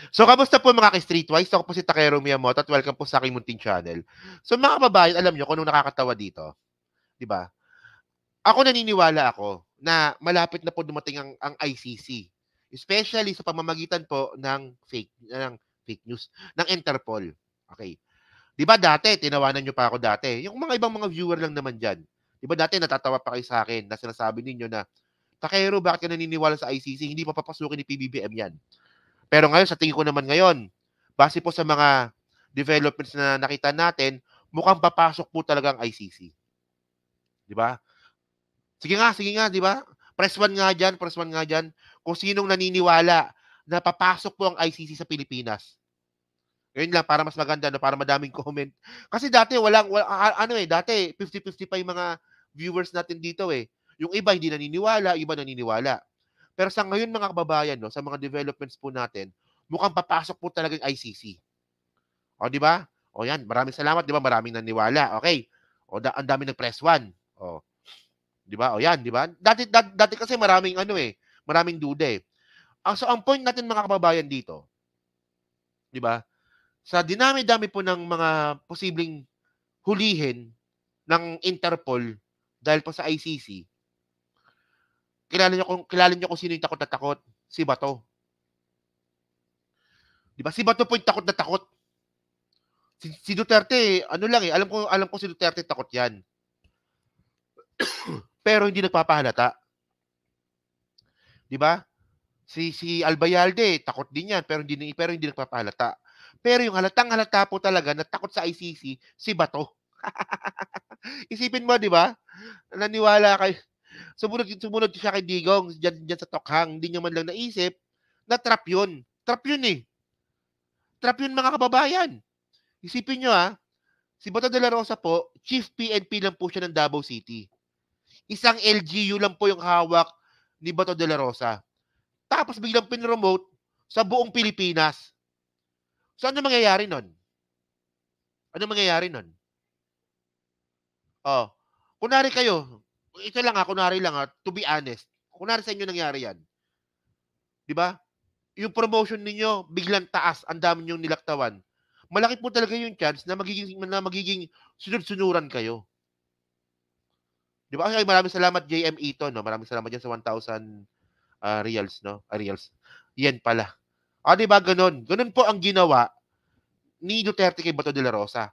So, kamusta po mga ka-Streetwise? Ako po si Takero Miyamoto at welcome po sa aking munting channel. So, mga kababayan, alam nyo kung anong nakakatawa dito? 'Di ba? Ako naniniwala ako na malapit na po dumating ang ICC. Especially sa pamamagitan po ng fake news, ng Interpol. Okay. 'Di ba dati, tinawanan nyo pa ako dati. Yung mga ibang mga viewer lang naman diyan. 'Di ba dati natatawa pa kayo sa akin na sinasabi ninyo na, Takero, bakit ka naniniwala sa ICC? Hindi pa papasukin ni PBBM yan. Pero ngayon, sa tingin ko naman ngayon, base po sa mga developments na nakita natin, mukhang papasok po talaga ang ICC. Di ba? Sige nga, di ba? Press 1 nga dyan, press 1 nga dyan. Kung sinong naniniwala na papasok po ang ICC sa Pilipinas. Ngayon lang, para mas maganda, no? Para madaming comment. Kasi dati, dati 50-50 pa yung mga viewers natin dito eh. Yung iba hindi naniniwala, iba naniniwala. Pero sa ngayon mga kababayan, no, sa mga developments po natin, mukhang papasok po talaga yung ICC. O, di ba? O yan, maraming salamat, di ba? Maraming naniwala. Okay. O, ang dami ng press 1. O, di ba? O yan, di ba? Dati kasi maraming duda eh. So, ang point natin mga kababayan dito, di ba? Sa dinami-dami po ng mga posibleng hulihin ng Interpol dahil po sa ICC, kilala niyo kung sino yung takot na takot? Si Bato. Di ba? Si Bato po yung takot na takot. Si Duterte, alam ko si Duterte takot yan. Pero hindi nagpapahalata. Di ba? Si Albayalde, takot din yan, pero hindi nagpapahalata. Pero yung halatang-halata po talaga na takot sa ICC, si Bato. Isipin mo, di ba? Naniwala kayo. Sumunod siya kay Digong dyan sa Tokhang. Hindi niya man lang naisip na trap yun. Trap yun eh. Trap yun mga kababayan. Isipin nyo si Bato de la Rosa po, Chief PNP lang po siya ng Davao City. Isang LGU lang po yung hawak ni Bato de la Rosa. Tapos biglang pinromote sa buong Pilipinas. So ano mangyayari nun? Ano mangyayari nun? Oh, kunwari kayo, ito lang kunwari lang to be honest. Kunwari sa inyo nangyari yan. Di ba? Yung promotion ninyo, biglang taas, ang dami nyong nilaktawan. Malaki po talaga yung chance na magiging sunod-sunuran kayo. Di ba? Ay, maraming salamat JM Ito, no? Maraming salamat dyan sa 1,000 reals, no? Reals. Yan pala. Di ba ganun? Ganun po ang ginawa ni Duterte kay Bato de la Rosa.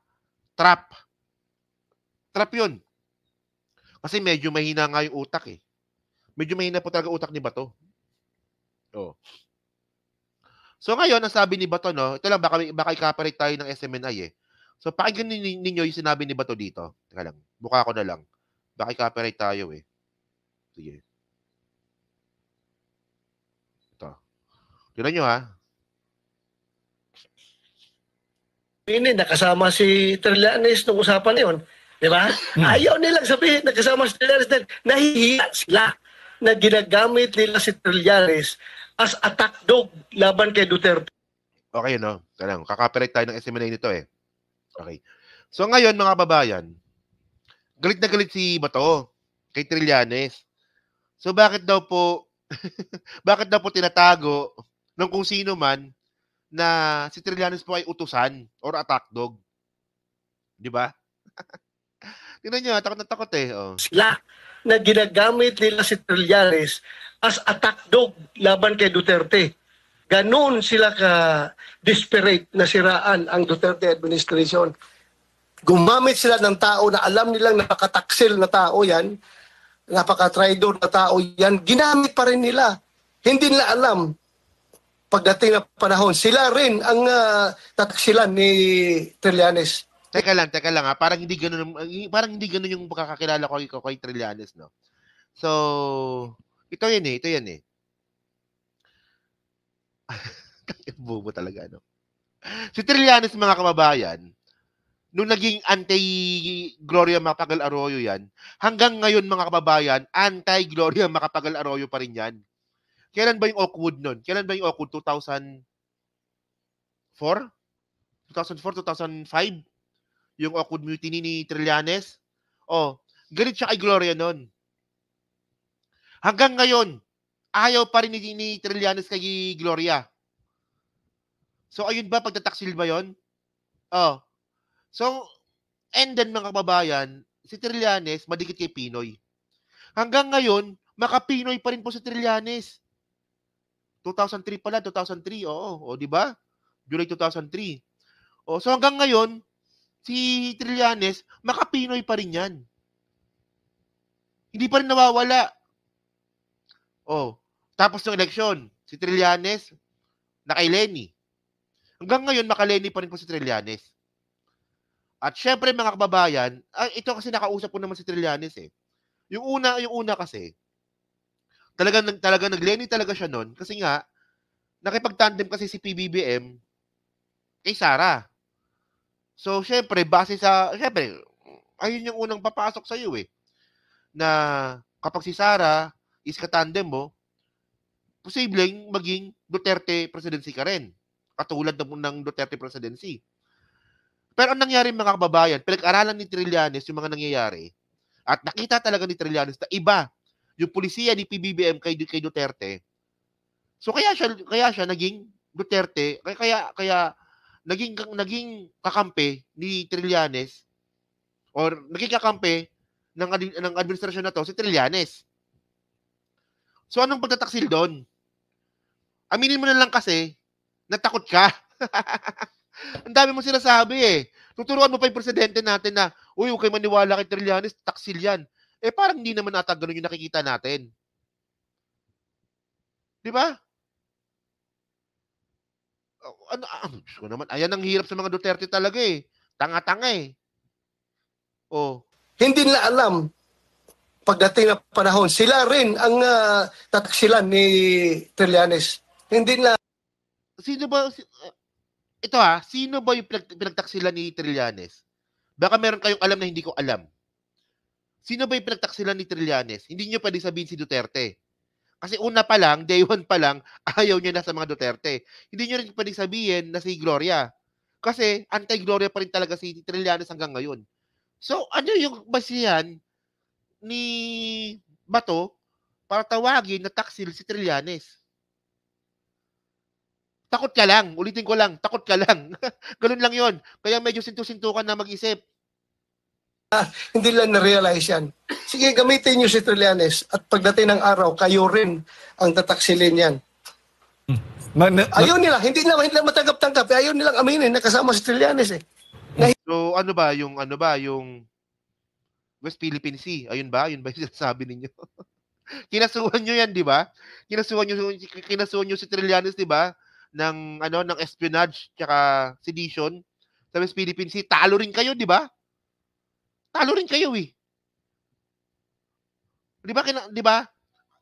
Trap. Trap yun. Kasi medyo mahina nga yung utak eh. Medyo mahina po talaga utak ni Bato. Oh. So ngayon, ang sabi ni Bato, no? Ito lang, baka i-copyright tayo ng SMNI eh. So pakinggan ninyo yung sinabi ni Bato dito. Teka lang, buka ko na lang. Baka i-copyright tayo eh. Sige. Ito. Tignan nyo Ini nakasama si Trillanes nung usapan na yun. Di ba? Ayaw nilang sabihin nakasama si Trillanes dahil nahihiya sila na ginagamit nila si Trillanes as attack dog laban kay Duterte. Okay, no? Talang, kakopyright tayo ng SMNI nito eh. Okay. So ngayon, mga babayan, galit na galit si Bato kay Trillanes. So bakit daw po tinatago ng kung sino man na si Trillanes po ay utusan or attack dog? Di ba? Tingnan nyo, takot na takot eh. Oh. Sila na ginagamit nila si Trillanes as attack dog laban kay Duterte. Ganon sila ka-desperate na siraan ang Duterte administration. Gumamit sila ng tao na alam nilang napakataksil na tao yan, napaka-traidor na tao yan, ginamit pa rin nila. Hindi nila alam pagdating na panahon. Sila rin ang tataksilan ni Trillanes. Teka lang parang hindi ganoon yung pagkakakilala ko kay Trillanes, no. So, ito yan eh. Bobo talaga, no. Si Trillanes, mga kababayan, nung naging anti-Gloria Macapagal Arroyo yan, hanggang ngayon mga kababayan, anti-Gloria Macapagal Arroyo pa rin yan. Kailan ba yung Oakwood nun? 2004? 2005? Yung Oakwood Mutiny ni Trillanes? Galit siya kay Gloria nun. Hanggang ngayon, ayaw pa rin ni Trillanes kay Gloria. So, ayun ba, pagtataksil ba yun? Oh. So, and then mga kababayan, si Trillanes, madikit kay Pinoy. Hanggang ngayon, maka-Pinoy pa rin po si Trillanes. 2003 pala, 2003, oo. O, di ba? July 2003. O, so hanggang ngayon, si Trillanes, maka-Pinoy pa rin yan. Hindi pa rin nawawala. O, tapos ng eleksyon, si Trillanes, na kay Lenny. Hanggang ngayon, maka-Lenny pa rin po si Trillanes. At syempre mga kababayan, ito kasi nakausap ko naman si Trillanes eh. Yung una kasi, talagang nag-Lenny talaga siya noon kasi nga nakipag-tandem kasi si PBBM kay Sara. So syempre ayun yung unang papasok sa iyo eh na kapag si Sara is katandem mo, posibleng maging Duterte presidency ka rin. Katulad ng Duterte presidency. Pero ang nangyari mga kababayan, pinag-aralan ni Trillanes yung mga nangyayari at nakita talaga ni Trillanes na iba yung pulisiya ni PBBM kay Duterte. So kaya siya naging Duterte, kaya naging kakampi ni Trillanes or naging kakampi ng administrasyon na to si Trillanes. So anong pagtataksil doon? Aminin mo na lang kasi natakot ka. Ang dami mo sinasabi eh. Tuturuan mo pa yung presidente natin na, uy, huwag kayo maniwala kay Trillanes, taksil yan. Eh parang hindi naman ata ganun yung nakikita natin. Di ba? Diyos ko naman, ayan ang hirap sa mga Duterte talaga eh. Tanga-tanga eh. Oh. Hindi nila alam pagdating ng panahon. Sila rin ang tataksilan ni Trillanes. Hindi nila. Sino ba, sino ba yung pinagtaksilan ni Trillanes? Baka meron kayong alam na hindi ko alam. Sino ba yung pinagtaksilan ni Trillanes? Hindi nyo pwede sabihin si Duterte. Kasi una pa lang, day one pa lang, ayaw niya na sa mga Duterte. Hindi nyo rin pwede sabihin na si Gloria. Kasi anti-Gloria pa rin talaga si Trillanes hanggang ngayon. So, ano yung basihan ni Bato para tawagin na taksil si Trillanes? Takot ka lang. Ulitin ko lang, takot ka lang. Ganun lang yon. Kaya medyo sintu-sintukan na mag-isip. Hindi lang na-realize yan. Sige, gamitin nyo si Trillanes at pagdating ng araw, kayo rin ang tataksilin yan. Ayaw nila, hindi nila matanggap-tanggap. Ayaw nilang aminin na kasama si Trillanes eh. So, ano ba yung West Philippine Sea? Ayun ba yung sinasabi ninyo? Kinasuhan nyo yan, di ba? Kinasuhan nyo si Trillanes, di ba? Ng espionage tsaka sedition sa West Philippine Sea. Talo rin kayo, di ba? Talo rin kayo eh. Di ba?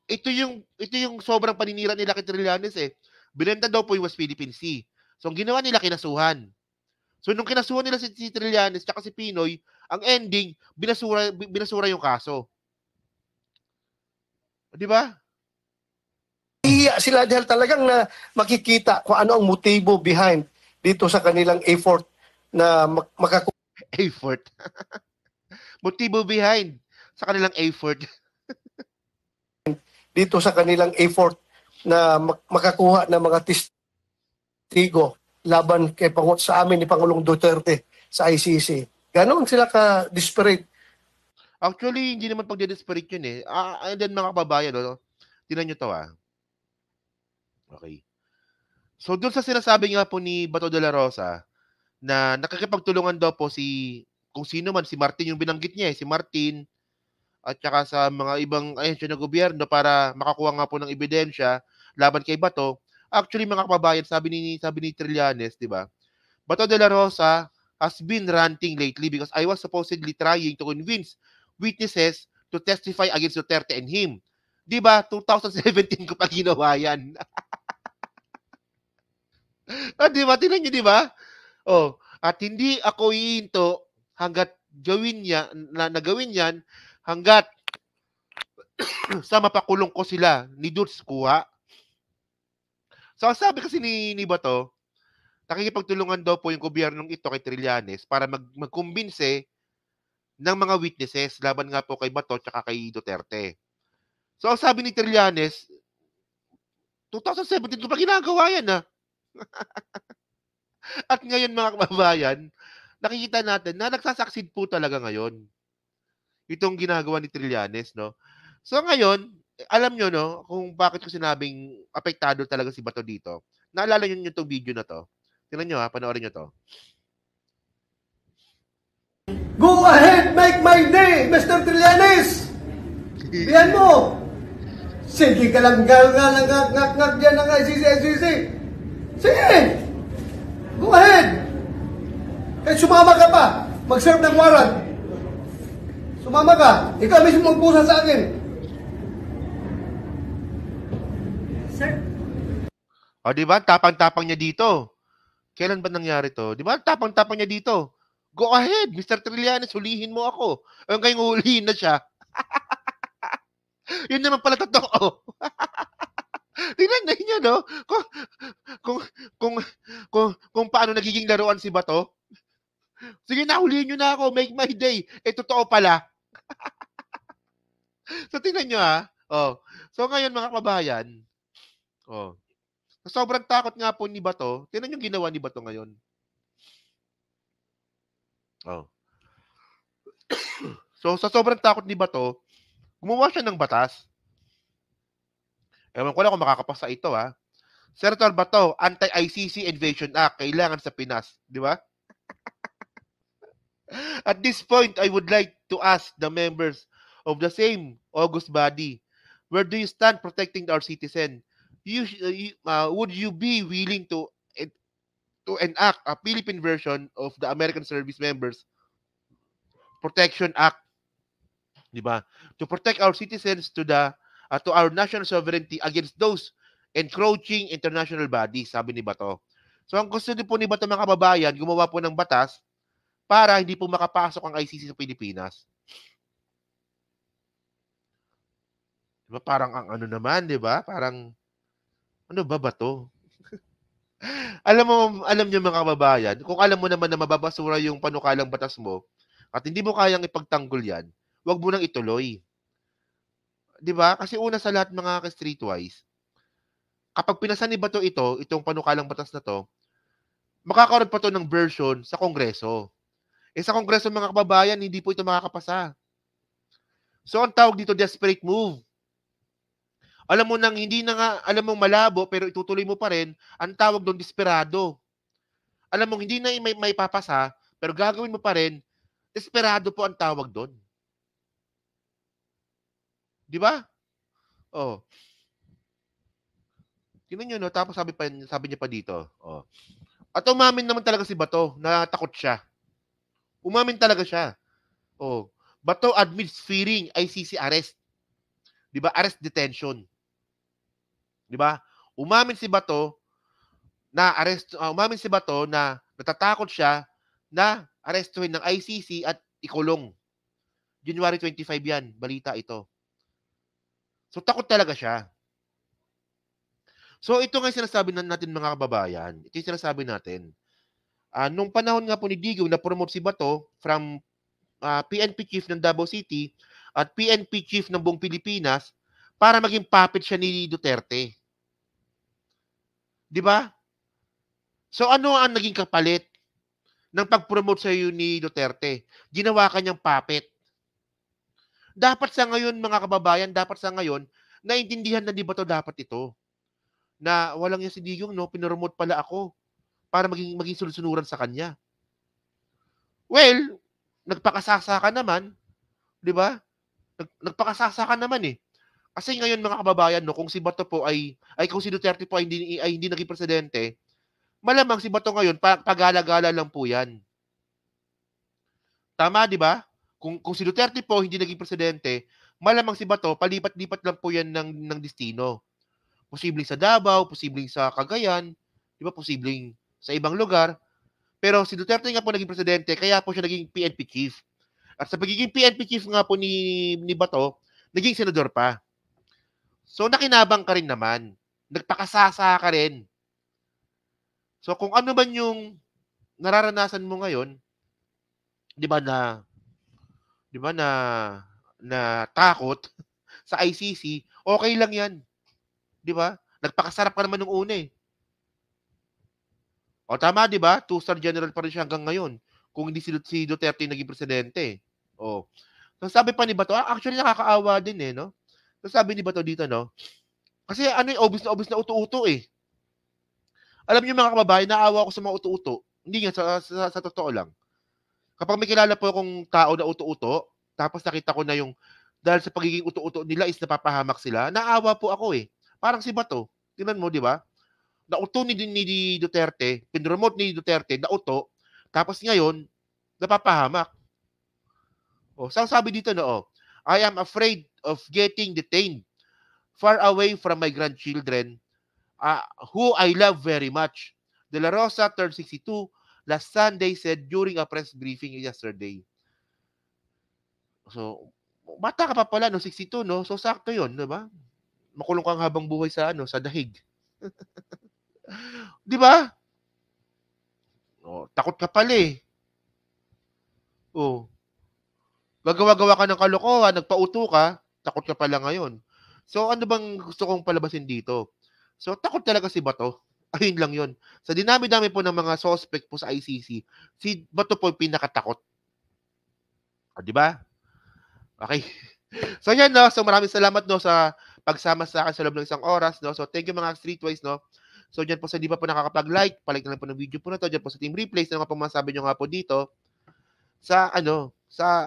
Ito yung sobrang paninira nila kay Trillanes eh. Binenta daw po yung West Philippine Sea. So, ang ginawa nila, kinasuhan. So, nung kinasuhan nila si Trillanes tsaka si Pinoy, ang ending, binasura yung kaso. Di ba? Iiyak sila dahil talagang na makikita kung ano ang motibo behind dito sa kanilang effort na makakuha. Effort. Motibo behind sa kanilang effort. Dito sa kanilang effort na makakuha ng mga testigo laban sa amin ni Pangulong Duterte sa ICC. Ganon sila ka-desperate. Actually, hindi naman pagde-desperate yun eh. And then mga kababayan, tinan nyo to Okay. So, doon sa sinasabi nga po ni Bato de la Rosa na nakakipagtulungan daw po kung sino man, si Martin yung binanggit niya si Martin at saka sa mga ibang ahensya ng gobyerno para makakuha nga po ng ebidensya laban kay Bato. Actually, mga kababayan, sabi ni Trillanes, di ba? Bato de la Rosa has been ranting lately because I was supposedly trying to convince witnesses to testify against Duterte and him. Di ba? 2017 ko pa ginawa yan. Di ba? Tingnan nyo, di ba? At hindi ako iinto hanggat gawin yan hanggat sa mapakulong ko sila ni Dutz kuha. So, sabi kasi ni Bato, nakikipagtulungan daw po yung gobyernong ito kay Trillanes para magkumbinse ng mga witnesses laban nga po kay Bato at kay Duterte. So, sabi ni Trillanes, 2017 ko pa ginagawa yan At ngayon mga kababayan, nakikita natin na nagsasucceed po talaga ngayon itong ginagawa ni Trillanes, no? So ngayon, alam nyo, no, kung bakit ko sinabing apektado talaga si Bato dito. Naalala nyo yung itong video na to? Tingnan nyo ha, panoorin nyo to. Go ahead, make my day, Mr. Trillanes! Bihan mo! Sige ka lang ngak dyan ng ICC. Sige! Go ahead! Kahit sumama ka pa, mag-serve ng warrant. Sumama ka, ikaw mismo magpusa sa akin. Sir, O, di ba? Tapang-tapang niya dito. Kailan ba nangyari to? Di ba? Tapang-tapang niya dito. Go ahead, Mr. Trillanes, hulihin mo ako. Ayun kayong hulihin na siya. Yun naman pala totoo. Tingnan na niyo, no? Kung, kung, kung paano nagiging laruan si Bato. Sige na, hulihin nyo na ako. Make my day. Eh, totoo pala. So, tingnan nyo, ha? Oh. So, ngayon, mga kabayan, oh. Sobrang takot nga po ni Bato. Tingnan yung ginawa ni Bato ngayon. Oh. So, sa sobrang takot ni Bato, gumawa siya ng batas. Ewan ko lang kung makakapasa ito, ha? Senator Bato, Anti-ICC Invasion Act, kailangan sa Pinas. Di ba? At this point, I would like to ask the members of the same August body, where do you stand protecting our citizen? Would you be willing to enact a Philippine version of the American Service Members Protection Act, di ba? To protect our citizens to our national sovereignty against those encroaching international bodies, sabi ni Bato. So ang gusto din po ni Bato mga kababayan, gumawa po ng batas para hindi po makapasok ang ICC sa Pilipinas. Di ba? Parang ang ano naman, di ba? Parang, ano ba to? Alam niyo mga kababayan, kung alam mo naman na mababasura yung panukalang batas mo, at hindi mo kayang ipagtanggol yan, wag mo nang ituloy. Di ba? Kasi una sa lahat mga ka-streetwise, kapag pinasa ni Bato itong panukalang batas na to, makakaroon pa to ng version sa Kongreso. Eh sa Kongreso mga kababayan, hindi po ito makakapasa. So ang tawag dito, desperate move. Alam mo nang hindi na nga, alam mong malabo pero itutuloy mo pa rin, ang tawag doon desperado. Alam mong hindi na may papasa, pero gagawin mo pa rin, desperado po ang tawag doon. Di ba? Oh. Tingnan niyo, no? Tapos sabi niya pa dito, oh. At umamin naman talaga si Bato na takot siya. Umamin talaga siya. Oh. Bato admits fearing ICC arrest. Di ba? Arrest detention. Di ba? Umamin si Bato na natatakot siya na arestuhin ng ICC at ikulong. January 25 yan. Balita ito. So, takot talaga siya. So, ito nga yung sinasabi natin mga kababayan. Ito yung sinasabi natin. Nung panahon nga po ni Digong, na-promote si Bato from PNP chief ng Davao City at PNP chief ng buong Pilipinas para maging puppet siya ni Duterte. Di ba? So, ano ang naging kapalit ng pag-promote sa iyo ni Duterte? Ginawa kanyang puppet. Dapat sa ngayon, mga kababayan, naintindihan na di ba to dapat ito? Na walang yan si Digong, no? Pinromote pala ako para maging sunod-sunuran sa kanya. Well, nagpakasasa ka naman, di ba? Nagpakasasa ka naman eh. Kasi ngayon mga kababayan, no, kung si Bato po kung si Duterte po ay hindi naging presidente, malamang si Bato ngayon pagala-gala lang po 'yan. Tama, di ba? Kung si Duterte po hindi naging presidente, malamang si Bato palipat-lipat lang po 'yan ng destino. Posibleng sa Davao, posibleng sa Cagayan, di ba? Posibleng sa ibang lugar. Pero si Duterte nga po naging presidente, kaya po siya naging PNP chief. At sa pagiging PNP chief nga po ni Bato, naging senador pa. So nakinabang ka rin naman. Nagpakasasa ka rin. So kung ano man yung nararanasan mo ngayon, 'di ba na takot sa ICC, okay lang 'yan. 'Di ba? Nagpakasarap ka naman nung una eh. O tama, 'di ba? Two-star general pa rin siya hanggang ngayon. Kung hindi si Duterte yung naging presidente. Oh. So sabi pa ni Bato, actually nakakaawa din eh, no? So sabi ni Bato dito, no? Kasi ano yung obvious na uto-uto eh. Alam niyo mga kababayan, naawa ako sa mga uto-uto. Hindi nga, sa totoo lang. Kapag may kilala po akong tao na uto-uto, tapos nakita ko na yung, dahil sa pagiging uto-uto nila is napapahamak sila, naawa po ako eh. Parang si Bato. Tingnan mo, di ba? Nauto ni Duterte, pinromote ni Duterte, nauto, tapos ngayon, napapahamak. O, sabi dito na, I am afraid of getting detained far away from my grandchildren, who I love very much. De La Rosa turned 62 last Sunday, said during a press briefing yesterday. So, bata ka pa pala, no? 62, no? So, sakto yun, di ba? Makulong kang habang buhay sa dahig. Di ba? Takot ka pala eh. Gagawa-gawa ka ng kalokohan, nagpauto ka, takot ka pala ngayon. So, ano bang gusto kong palabasin dito? So, takot talaga si Bato. Ayun lang yun. Sa dinami-dami po ng mga suspect po sa ICC, si Bato po yung pinakatakot. Di ba? Okay. So, yan, no? So, maraming salamat, no, sa pagsama sa akin sa loob ng isang oras, no? So, thank you mga Streetwise, no? So, dyan po sa di pa po nakakapag-like, palike na lang po ng video po na to. Dyan po sa Team Replays, na nga po masabi nyo nga po dito, sa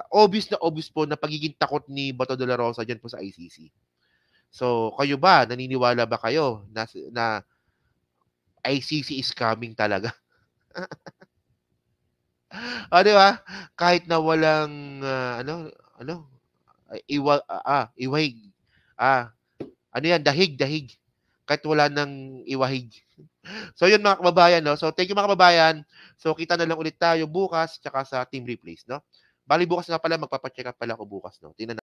obvious po na pagiging takot ni Bato de la Rosa dyan po sa ICC. So, kayo ba, naniniwala ba kayo na ICC is coming talaga? Di ba? Kahit na walang, iwahig. Ano yan? Dahig. Kahit wala nang iwahig. So, yun mga kababayan, no? So, thank you mga kababayan. So, kita na lang ulit tayo bukas tsaka sa Team Replays, no? Bali bukas nga pala, magpapacheck up pala ako bukas, no? Tingnan